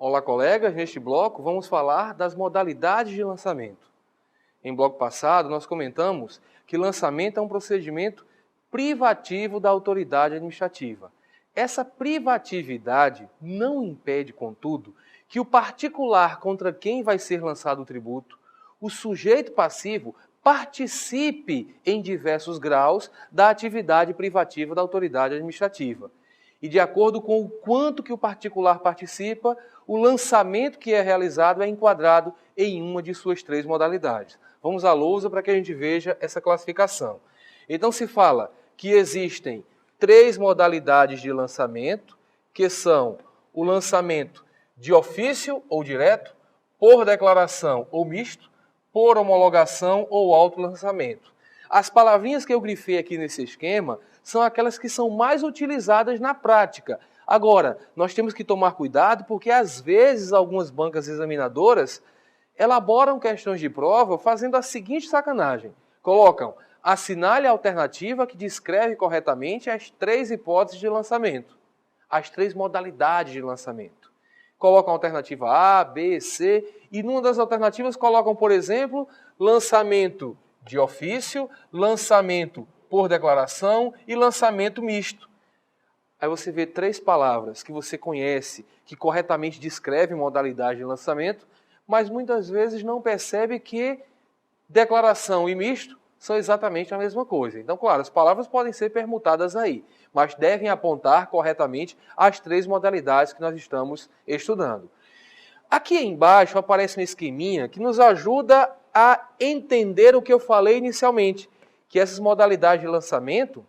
Olá, colegas. Neste bloco vamos falar das modalidades de lançamento. Em bloco passado, nós comentamos que lançamento é um procedimento privativo da autoridade administrativa. Essa privatividade não impede, contudo, que o particular contra quem vai ser lançado o tributo, o sujeito passivo, participe em diversos graus da atividade privativa da autoridade administrativa. E de acordo com o quanto que o particular participa, o lançamento que é realizado é enquadrado em uma de suas três modalidades. Vamos à lousa para que a gente veja essa classificação. Então se fala que existem três modalidades de lançamento, que são o lançamento de ofício ou direto, por declaração ou misto, por homologação ou autolançamento. As palavrinhas que eu grifei aqui nesse esquema são aquelas que são mais utilizadas na prática. Agora, nós temos que tomar cuidado porque às vezes algumas bancas examinadoras elaboram questões de prova fazendo a seguinte sacanagem. Colocam: assinale a alternativa que descreve corretamente as três hipóteses de lançamento, as três modalidades de lançamento. Colocam a alternativa A, B, C e numa das alternativas colocam, por exemplo, lançamento de ofício, lançamento por declaração e lançamento misto. Aí você vê três palavras que você conhece, que corretamente descrevem modalidade de lançamento, mas muitas vezes não percebe que declaração e misto são exatamente a mesma coisa. Então, claro, as palavras podem ser permutadas aí, mas devem apontar corretamente as três modalidades que nós estamos estudando. Aqui embaixo aparece um esqueminha que nos ajuda a entender o que eu falei inicialmente, que essas modalidades de lançamento,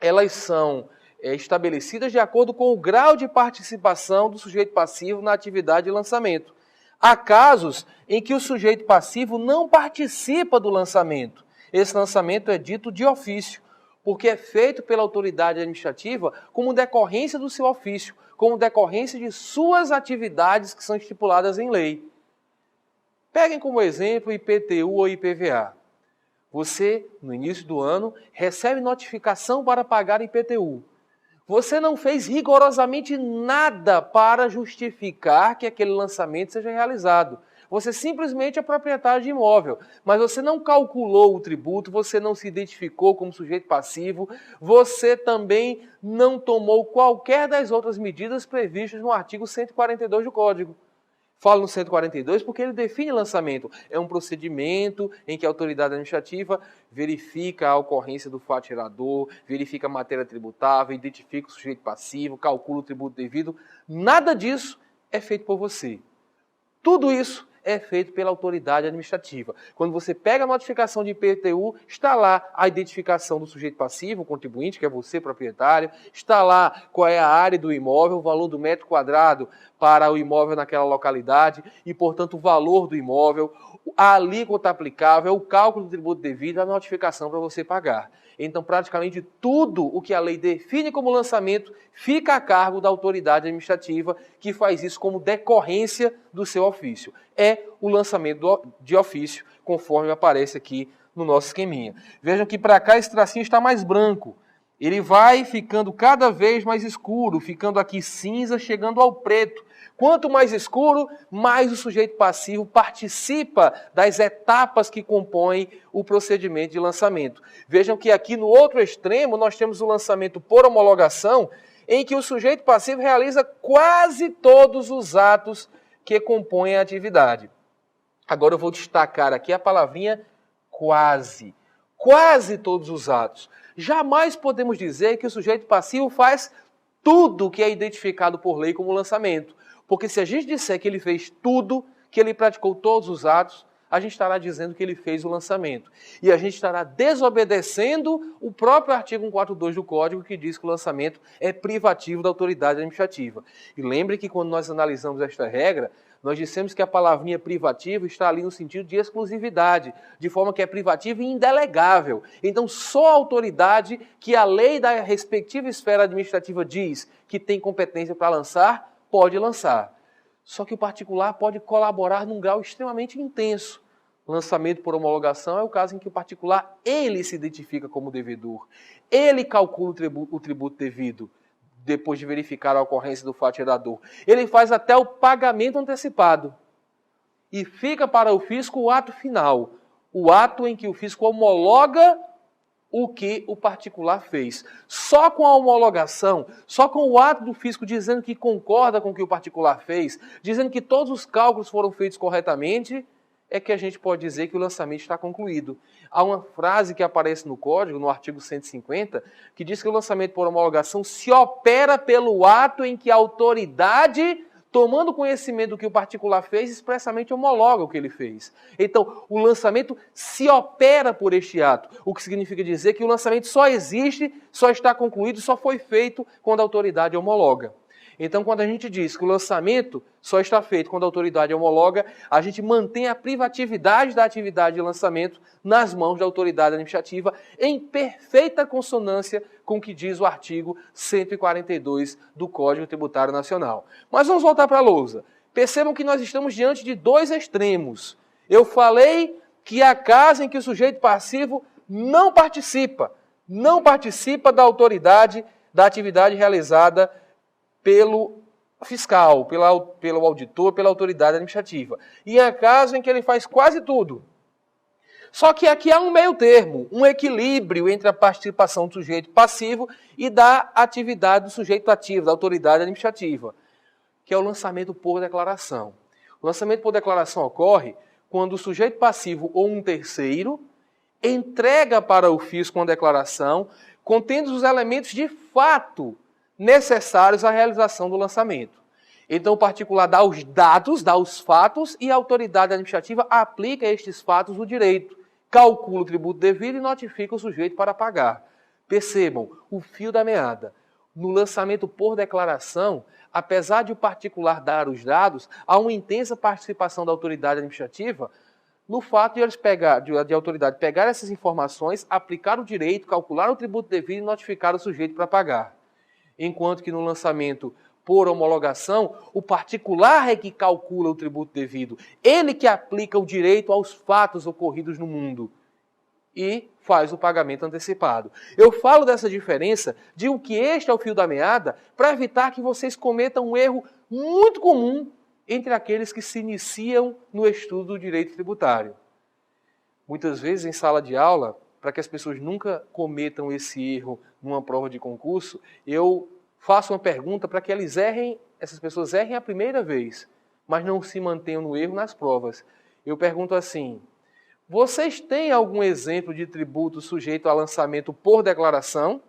elas são estabelecidas de acordo com o grau de participação do sujeito passivo na atividade de lançamento. Há casos em que o sujeito passivo não participa do lançamento. Esse lançamento é dito de ofício, porque é feito pela autoridade administrativa como decorrência do seu ofício, como decorrência de suas atividades que são estipuladas em lei. Peguem como exemplo IPTU ou IPVA. Você, no início do ano, recebe notificação para pagar IPTU. Você não fez rigorosamente nada para justificar que aquele lançamento seja realizado. Você simplesmente é proprietário de imóvel, mas você não calculou o tributo, você não se identificou como sujeito passivo, você também não tomou qualquer das outras medidas previstas no artigo 142 do Código. Falo no 142 porque ele define lançamento. É um procedimento em que a autoridade administrativa verifica a ocorrência do fato gerador, verifica a matéria tributável, identifica o sujeito passivo, calcula o tributo devido. Nada disso é feito por você. Tudo isso é feito pela autoridade administrativa. Quando você pega a notificação de IPTU, está lá a identificação do sujeito passivo, o contribuinte, que é você, proprietário, está lá qual é a área do imóvel, o valor do metro quadrado para o imóvel naquela localidade e, portanto, o valor do imóvel, a alíquota aplicável, o cálculo do tributo devido, a notificação para você pagar. Então, praticamente tudo o que a lei define como lançamento fica a cargo da autoridade administrativa, que faz isso como decorrência do seu ofício. É o lançamento de ofício, conforme aparece aqui no nosso esqueminha. Vejam que para cá esse tracinho está mais branco. Ele vai ficando cada vez mais escuro, ficando aqui cinza, chegando ao preto. Quanto mais escuro, mais o sujeito passivo participa das etapas que compõem o procedimento de lançamento. Vejam que aqui no outro extremo nós temos o lançamento por homologação, em que o sujeito passivo realiza quase todos os atos que compõem a atividade. Agora eu vou destacar aqui a palavrinha quase. Quase todos os atos. Jamais podemos dizer que o sujeito passivo faz tudo que é identificado por lei como lançamento. Porque se a gente disser que ele fez tudo, que ele praticou todos os atos, a gente estará dizendo que ele fez o lançamento. E a gente estará desobedecendo o próprio artigo 142 do Código, que diz que o lançamento é privativo da autoridade administrativa. E lembre que quando nós analisamos esta regra, nós dissemos que a palavrinha privativo está ali no sentido de exclusividade, de forma que é privativa e indelegável. Então, só a autoridade que a lei da respectiva esfera administrativa diz que tem competência para lançar, pode lançar. Só que o particular pode colaborar num grau extremamente intenso. Lançamento por homologação é o caso em que o particular, ele se identifica como devedor. Ele calcula o tributo devido. depois de verificar a ocorrência do fato gerador. Ele faz até o pagamento antecipado. E fica para o fisco o ato final, o ato em que o fisco homologa o que o particular fez. Só com a homologação, só com o ato do fisco dizendo que concorda com o que o particular fez, dizendo que todos os cálculos foram feitos corretamente, é que a gente pode dizer que o lançamento está concluído. Há uma frase que aparece no Código, no artigo 150, que diz que o lançamento por homologação se opera pelo ato em que a autoridade, tomando conhecimento do que o particular fez, expressamente homologa o que ele fez. Então, o lançamento se opera por este ato, o que significa dizer que o lançamento só existe, só está concluído, só foi feito quando a autoridade homologa. Então, quando a gente diz que o lançamento só está feito quando a autoridade homologa, a gente mantém a privatividade da atividade de lançamento nas mãos da autoridade administrativa, em perfeita consonância com o que diz o artigo 142 do Código Tributário Nacional. Mas vamos voltar para a lousa. Percebam que nós estamos diante de dois extremos. Eu falei que há casos em que o sujeito passivo não participa da autoridade, da atividade realizada pelo fiscal, pelo auditor, pela autoridade administrativa. E há casos em que ele faz quase tudo. Só que aqui há um meio termo, um equilíbrio entre a participação do sujeito passivo e da atividade do sujeito ativo, da autoridade administrativa, que é o lançamento por declaração. O lançamento por declaração ocorre quando o sujeito passivo ou um terceiro entrega para o fisco uma declaração contendo os elementos de fato necessários à realização do lançamento. Então, o particular dá os dados, dá os fatos e a autoridade administrativa aplica a estes fatos o direito, calcula o tributo devido e notifica o sujeito para pagar. Percebam o fio da meada. No lançamento por declaração, apesar de o particular dar os dados, há uma intensa participação da autoridade administrativa no fato de a autoridade pegar essas informações, aplicar o direito, calcular o tributo devido e notificar o sujeito para pagar. Enquanto que no lançamento por homologação, o particular é que calcula o tributo devido. Ele que aplica o direito aos fatos ocorridos no mundo e faz o pagamento antecipado. Eu falo dessa diferença, digo que este é o fio da meada, para evitar que vocês cometam um erro muito comum entre aqueles que se iniciam no estudo do direito tributário. Muitas vezes em sala de aula, para que as pessoas nunca cometam esse erro numa prova de concurso, eu faço uma pergunta para que essas pessoas errem a primeira vez, mas não se mantenham no erro nas provas. Eu pergunto assim: vocês têm algum exemplo de tributo sujeito a lançamento por declaração?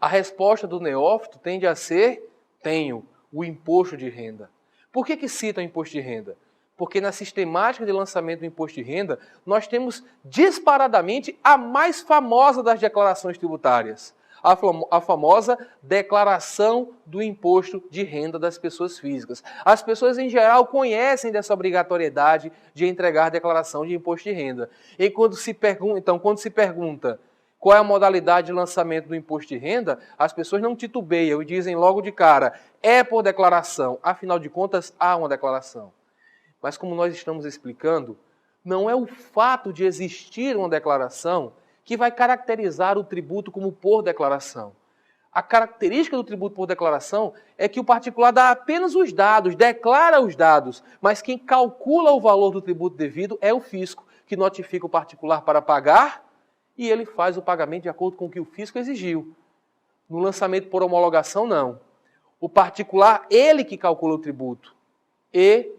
A resposta do neófito tende a ser: tenho, o imposto de renda. Por que cita o imposto de renda? Porque na sistemática de lançamento do imposto de renda, nós temos disparadamente a mais famosa das declarações tributárias, a famosa declaração do imposto de renda das pessoas físicas. As pessoas, em geral, conhecem dessa obrigatoriedade de entregar declaração de imposto de renda. E quando se pergunta qual é a modalidade de lançamento do imposto de renda, as pessoas não titubeiam e dizem logo de cara: é por declaração. Afinal de contas, há uma declaração. Mas como nós estamos explicando, não é o fato de existir uma declaração que vai caracterizar o tributo como por declaração. A característica do tributo por declaração é que o particular dá apenas os dados, declara os dados, mas quem calcula o valor do tributo devido é o fisco, que notifica o particular para pagar e ele faz o pagamento de acordo com o que o fisco exigiu. No lançamento por homologação, não. O particular, ele que calcula o tributo e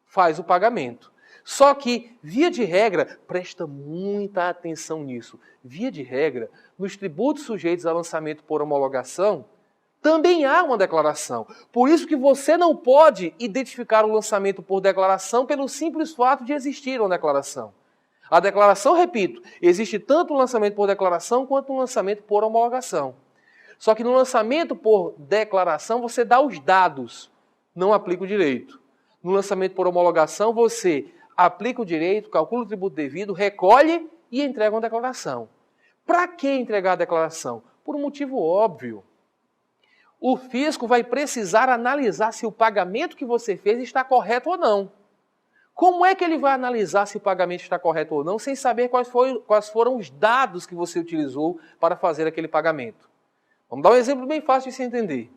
faz o pagamento. Só que, via de regra, presta muita atenção nisso, via de regra, nos tributos sujeitos a lançamento por homologação, também há uma declaração. Por isso que você não pode identificar o lançamento por declaração pelo simples fato de existir uma declaração. A declaração, repito, existe tanto o lançamento por declaração quanto o lançamento por homologação. Só que no lançamento por declaração você dá os dados, não aplica o direito. No lançamento por homologação você aplica o direito, calcula o tributo devido, recolhe e entrega uma declaração. Para que entregar a declaração? Por um motivo óbvio. O fisco vai precisar analisar se o pagamento que você fez está correto ou não. Como é que ele vai analisar se o pagamento está correto ou não, sem saber quais foram os dados que você utilizou para fazer aquele pagamento? Vamos dar um exemplo bem fácil de se entender.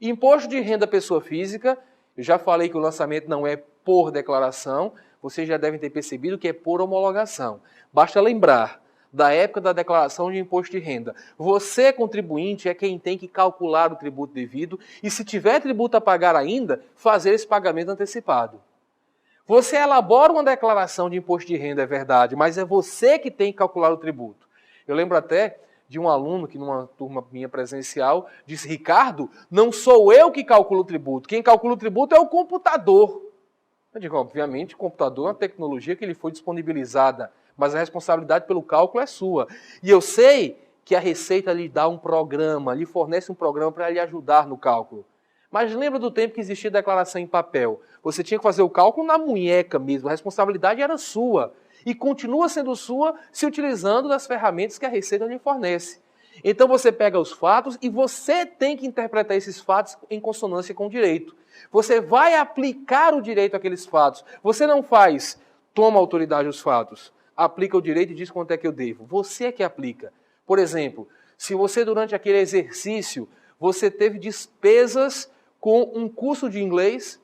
Imposto de renda pessoa física, eu já falei que o lançamento não é por declaração, vocês já devem ter percebido que é por homologação. Basta lembrar da época da declaração de imposto de renda. Você, contribuinte, é quem tem que calcular o tributo devido e, se tiver tributo a pagar ainda, fazer esse pagamento antecipado. Você elabora uma declaração de imposto de renda, é verdade, mas é você que tem que calcular o tributo. Eu lembro até de um aluno que numa turma minha presencial disse: Ricardo, não sou eu que calculo o tributo, quem calcula o tributo é o computador. Eu digo, obviamente, o computador é uma tecnologia que lhe foi disponibilizada, mas a responsabilidade pelo cálculo é sua. E eu sei que a Receita lhe dá um programa, lhe fornece um programa para lhe ajudar no cálculo. Mas lembra do tempo que existia declaração em papel? Você tinha que fazer o cálculo na munheca mesmo, a responsabilidade era sua. E continua sendo sua se utilizando das ferramentas que a Receita lhe fornece. Então você pega os fatos e você tem que interpretar esses fatos em consonância com o direito. Você vai aplicar o direito àqueles fatos. Você não faz, toma autoridade os fatos, aplica o direito e diz quanto é que eu devo. Você é que aplica. Por exemplo, se você durante aquele exercício, você teve despesas com um curso de inglês,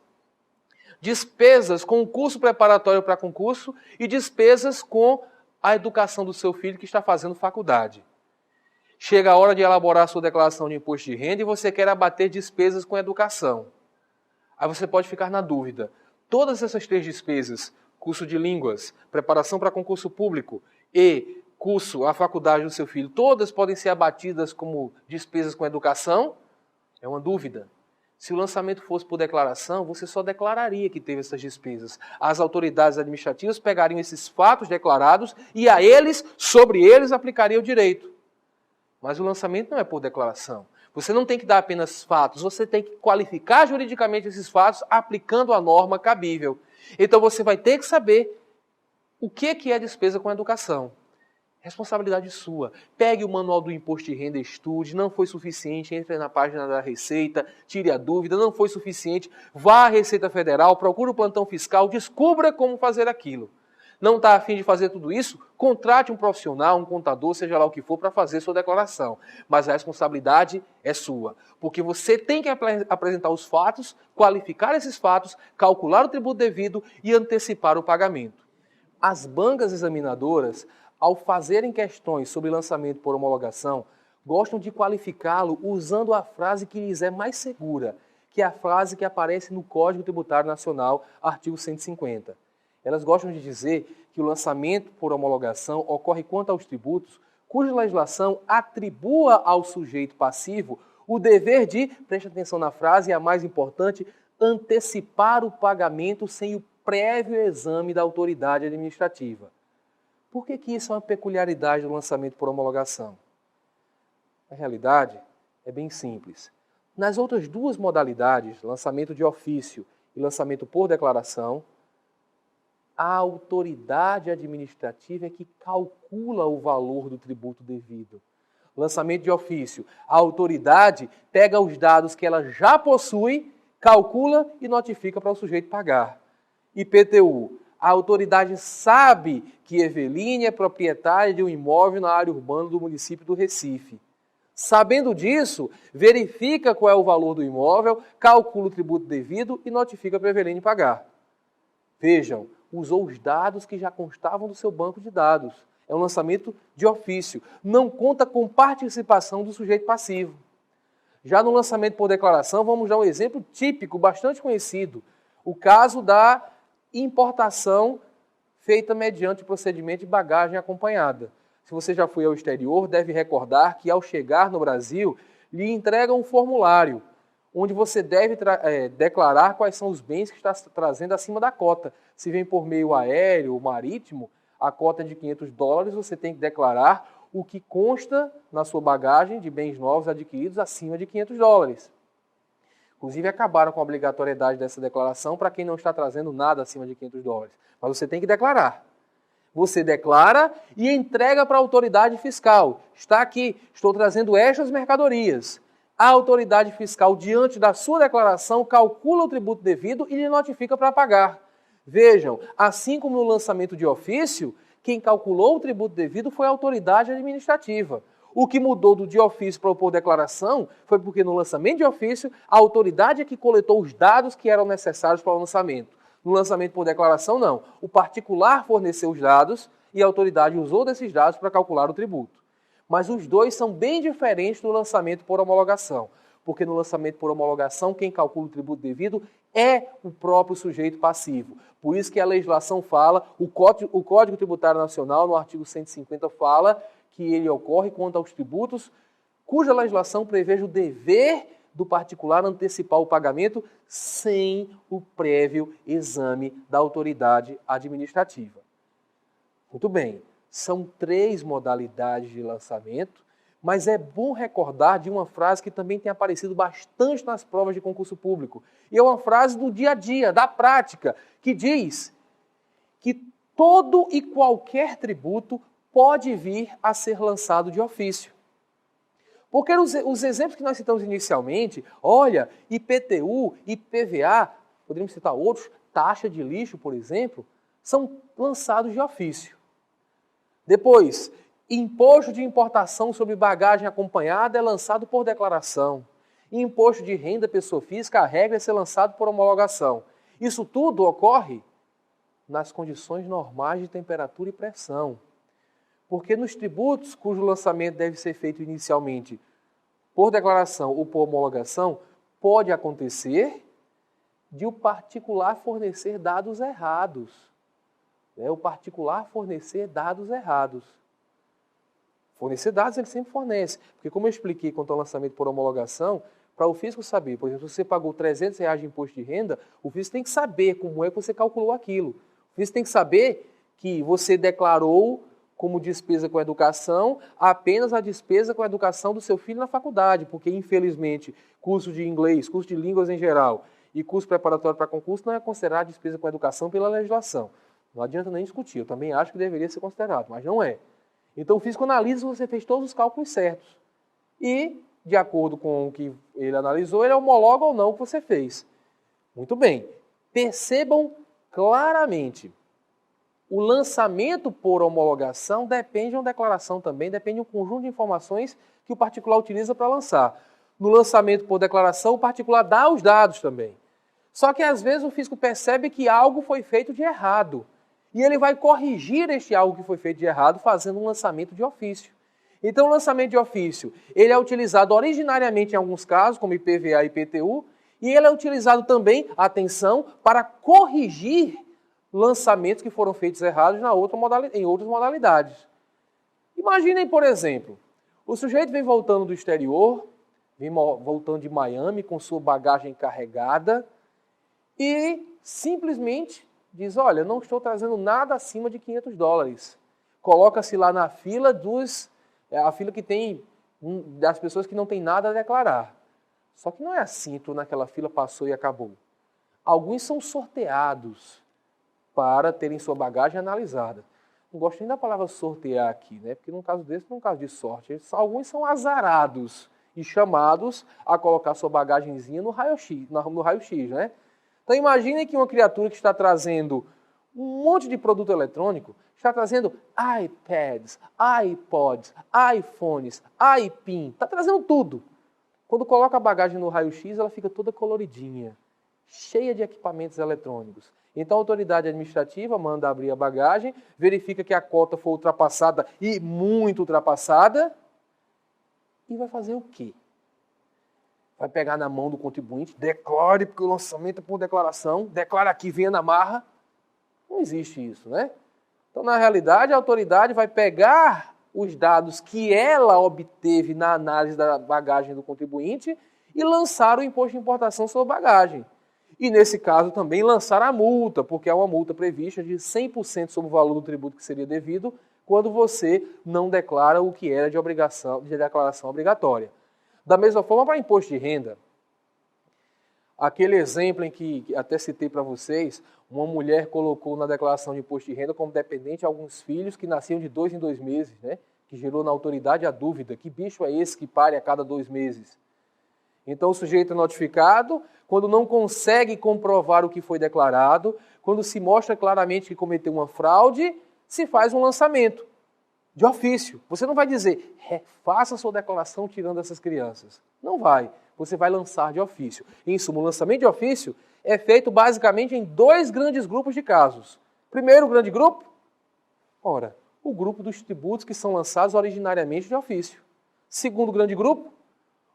despesas com um curso preparatório para concurso e despesas com a educação do seu filho que está fazendo faculdade. Chega a hora de elaborar a sua declaração de imposto de renda e você quer abater despesas com educação. Aí você pode ficar na dúvida. Todas essas três despesas, curso de línguas, preparação para concurso público e curso à faculdade do seu filho, todas podem ser abatidas como despesas com educação? É uma dúvida. Se o lançamento fosse por declaração, você só declararia que teve essas despesas. As autoridades administrativas pegariam esses fatos declarados e a eles, sobre eles, aplicariam o direito. Mas o lançamento não é por declaração. Você não tem que dar apenas fatos, você tem que qualificar juridicamente esses fatos aplicando a norma cabível. Então você vai ter que saber o que é despesa com educação. Responsabilidade sua. Pegue o manual do imposto de renda, estude, não foi suficiente, entre na página da Receita, tire a dúvida, não foi suficiente, vá à Receita Federal, procure o plantão fiscal, descubra como fazer aquilo. Não está a fim de fazer tudo isso? Contrate um profissional, um contador, seja lá o que for, para fazer sua declaração. Mas a responsabilidade é sua. Porque você tem que apresentar os fatos, qualificar esses fatos, calcular o tributo devido e antecipar o pagamento. As bancas examinadoras, ao fazerem questões sobre lançamento por homologação, gostam de qualificá-lo usando a frase que lhes é mais segura, que é a frase que aparece no Código Tributário Nacional, artigo 150. Elas gostam de dizer que o lançamento por homologação ocorre quanto aos tributos cuja legislação atribua ao sujeito passivo o dever de, preste atenção na frase, é a mais importante, antecipar o pagamento sem o prévio exame da autoridade administrativa. Por que isso é uma peculiaridade do lançamento por homologação? Na realidade, é bem simples. Nas outras duas modalidades, lançamento de ofício e lançamento por declaração, a autoridade administrativa é que calcula o valor do tributo devido. Lançamento de ofício, a autoridade pega os dados que ela já possui, calcula e notifica para o sujeito pagar. IPTU, a autoridade sabe que Eveline é proprietária de um imóvel na área urbana do município do Recife. Sabendo disso, verifica qual é o valor do imóvel, calcula o tributo devido e notifica para Eveline pagar. Vejam, usou os dados que já constavam do seu banco de dados. É um lançamento de ofício. Não conta com participação do sujeito passivo. Já no lançamento por declaração, vamos dar um exemplo típico, bastante conhecido. O caso da importação feita mediante o procedimento de bagagem acompanhada. Se você já foi ao exterior, deve recordar que ao chegar no Brasil, lhe entregam um formulário, onde você deve declarar quais são os bens que está trazendo acima da cota. Se vem por meio aéreo ou marítimo, a cota é de $500, você tem que declarar o que consta na sua bagagem de bens novos adquiridos acima de $500. Inclusive, acabaram com a obrigatoriedade dessa declaração para quem não está trazendo nada acima de $500. Mas você tem que declarar. Você declara e entrega para a autoridade fiscal. Está aqui, estou trazendo estas mercadorias. A autoridade fiscal, diante da sua declaração, calcula o tributo devido e lhe notifica para pagar. Vejam, assim como no lançamento de ofício, quem calculou o tributo devido foi a autoridade administrativa. O que mudou do de ofício para o por declaração foi porque no lançamento de ofício, a autoridade é que coletou os dados que eram necessários para o lançamento. No lançamento por declaração, não. O particular forneceu os dados e a autoridade usou desses dados para calcular o tributo. Mas os dois são bem diferentes no lançamento por homologação. Porque no lançamento por homologação, quem calcula o tributo devido é o próprio sujeito passivo. Por isso que a legislação fala, o Código Tributário Nacional, no artigo 150, fala que ele ocorre quanto aos tributos cuja legislação preveja o dever do particular antecipar o pagamento sem o prévio exame da autoridade administrativa. Muito bem, são 3 modalidades de lançamento, mas é bom recordar de uma frase que também tem aparecido bastante nas provas de concurso público. E é uma frase do dia a dia, da prática, que diz que todo e qualquer tributo pode vir a ser lançado de ofício. Porque os exemplos que nós citamos inicialmente, olha, IPTU, IPVA, poderíamos citar outros, taxa de lixo, por exemplo, são lançados de ofício. Depois, imposto de importação sobre bagagem acompanhada é lançado por declaração. Imposto de renda pessoa física, a regra é ser lançado por homologação. Isso tudo ocorre nas condições normais de temperatura e pressão. Porque nos tributos cujo lançamento deve ser feito inicialmente por declaração ou por homologação, pode acontecer de o particular fornecer dados errados. O particular fornecer dados errados. Fornecer dados ele sempre fornece. Porque como eu expliquei quanto ao lançamento por homologação, para o fisco saber, por exemplo, se você pagou R$300 de imposto de renda, o fisco tem que saber como é que você calculou aquilo. O fisco tem que saber que você declarou como despesa com educação apenas a despesa com a educação do seu filho na faculdade, porque infelizmente curso de inglês, curso de línguas em geral e curso preparatório para concurso não é considerado despesa com educação pela legislação. Não adianta nem discutir, eu também acho que deveria ser considerado, mas não é. Então o fisco analisa se você fez todos os cálculos certos. E, de acordo com o que ele analisou, ele homologa ou não o que você fez. Muito bem. Percebam claramente, o lançamento por homologação depende de uma declaração também, depende de um conjunto de informações que o particular utiliza para lançar. No lançamento por declaração, o particular dá os dados também. Só que às vezes o fisco percebe que algo foi feito de errado. E ele vai corrigir este algo que foi feito de errado fazendo um lançamento de ofício. Então o lançamento de ofício, ele é utilizado originariamente em alguns casos, como IPVA e IPTU, e ele é utilizado também, atenção, para corrigir lançamentos que foram feitos errados em outras modalidades. Imaginem, por exemplo, o sujeito vem voltando do exterior, vem voltando de Miami com sua bagagem carregada e simplesmente diz, olha, não estou trazendo nada acima de $500. Coloca-se lá na fila a fila que tem das pessoas que não tem nada a declarar. Só que não é assim, tu naquela fila passou e acabou. Alguns são sorteados para terem sua bagagem analisada. Não gosto nem da palavra sortear aqui, né? Porque num caso desse, não é um caso de sorte. Alguns são azarados e chamados a colocar sua bagagenzinha no raio-x, né? Então imaginem que uma criatura que está trazendo um monte de produto eletrônico, está trazendo iPads, iPods, iPhones, iPin, está trazendo tudo. Quando coloca a bagagem no raio-x, ela fica toda coloridinha, cheia de equipamentos eletrônicos. Então a autoridade administrativa manda abrir a bagagem, verifica que a cota foi ultrapassada e muito ultrapassada, e vai fazer o quê? Vai pegar na mão do contribuinte, declare, porque o lançamento é por declaração, declara aqui, venha na marra. Não existe isso, né? Então, na realidade, a autoridade vai pegar os dados que ela obteve na análise da bagagem do contribuinte e lançar o imposto de importação sobre a bagagem. E, nesse caso, também lançar a multa, porque é uma multa prevista de 100% sobre o valor do tributo que seria devido quando você não declara o que era de declaração obrigatória. Da mesma forma, para imposto de renda, aquele exemplo em que até citei para vocês, uma mulher colocou na declaração de imposto de renda como dependente alguns filhos que nasciam de 2 em 2 meses, né? Que gerou na autoridade a dúvida, que bicho é esse que pare a cada 2 meses? Então o sujeito é notificado, quando não consegue comprovar o que foi declarado, quando se mostra claramente que cometeu uma fraude, se faz um lançamento. de ofício. Você não vai dizer, faça sua declaração tirando essas crianças. Não vai. Você vai lançar de ofício. Em suma, o lançamento de ofício é feito basicamente em 2 grandes grupos de casos. Primeiro grande grupo, o grupo dos tributos que são lançados originariamente de ofício. Segundo grande grupo,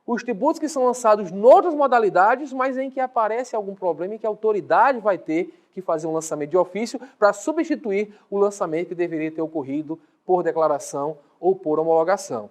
os tributos que são lançados em outras modalidades, mas em que aparece algum problema e que a autoridade vai ter que fazer um lançamento de ofício para substituir o lançamento que deveria ter ocorrido por declaração ou por homologação.